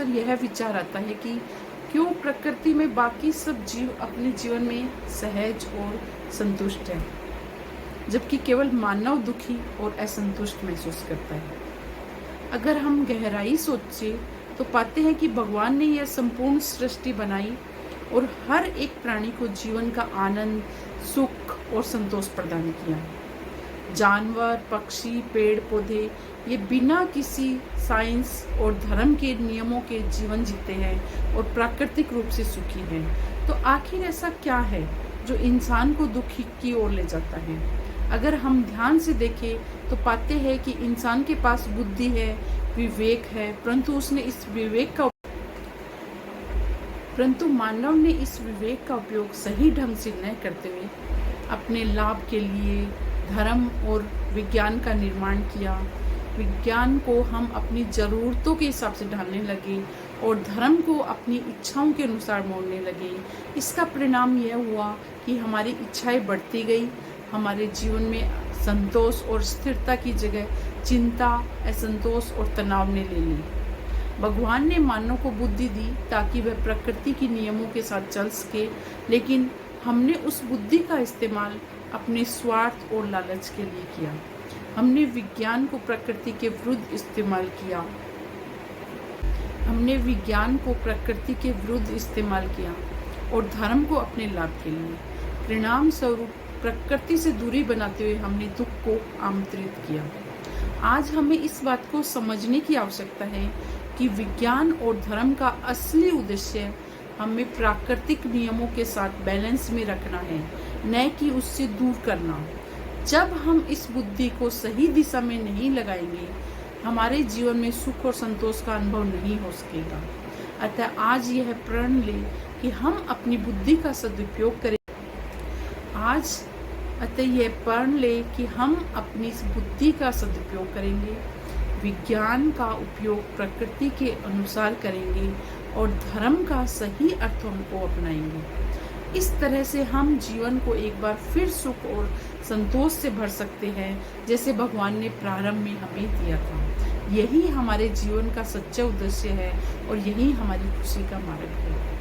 अक्सर यह विचार आता है कि क्यों प्रकृति में बाकी सब जीव अपने जीवन में सहज और संतुष्ट हैं, जबकि केवल मानव दुखी और असंतुष्ट महसूस करता है। अगर हम गहराई सोचें तो पाते हैं कि भगवान ने यह संपूर्ण सृष्टि बनाई और हर एक प्राणी को जीवन का आनंद, सुख और संतोष प्रदान किया। जानवर, पक्षी, पेड़ पौधे ये बिना किसी साइंस और धर्म के नियमों के जीवन जीते हैं और प्राकृतिक रूप से सुखी हैं। तो आखिर ऐसा क्या है जो इंसान को दुखी की ओर ले जाता है? अगर हम ध्यान से देखें तो पाते हैं कि इंसान के पास बुद्धि है, विवेक है, परंतु मानव ने इस विवेक का उपयोग सही ढंग से न करते हुए अपने लाभ के लिए धर्म और विज्ञान का निर्माण किया। विज्ञान को हम अपनी ज़रूरतों के हिसाब से ढालने लगे और धर्म को अपनी इच्छाओं के अनुसार मोड़ने लगे। इसका परिणाम यह हुआ कि हमारी इच्छाएं बढ़ती गई। हमारे जीवन में संतोष और स्थिरता की जगह चिंता, असंतोष और तनाव ने ले ली। भगवान ने मानव को बुद्धि दी ताकि वह प्रकृति के नियमों के साथ चल सके, लेकिन हमने उस बुद्धि का इस्तेमाल अपने स्वार्थ और लालच के लिए किया। हमने विज्ञान को प्रकृति के विरुद्ध इस्तेमाल किया और धर्म को अपने लाभ के लिए। परिणाम स्वरूप प्रकृति से दूरी बनाते हुए हमने दुख को आमंत्रित किया। आज हमें इस बात को समझने की आवश्यकता है कि विज्ञान और धर्म का असली उद्देश्य हमें प्राकृतिक नियमों के साथ बैलेंस में रखना है, न कि उससे दूर करना। जब हम इस बुद्धि को सही दिशा में नहीं लगाएंगे, हमारे जीवन में सुख और संतोष का अनुभव नहीं हो सकेगा। अतः आज यह प्रण लें कि हम अपनी बुद्धि का सदुपयोग करें। विज्ञान का उपयोग प्रकृति के अनुसार करेंगे और धर्म का सही अर्थों को अपनाएंगे। इस तरह से हम जीवन को एक बार फिर सुख और संतोष से भर सकते हैं, जैसे भगवान ने प्रारंभ में हमें दिया था। यही हमारे जीवन का सच्चा उद्देश्य है और यही हमारी खुशी का मार्ग है।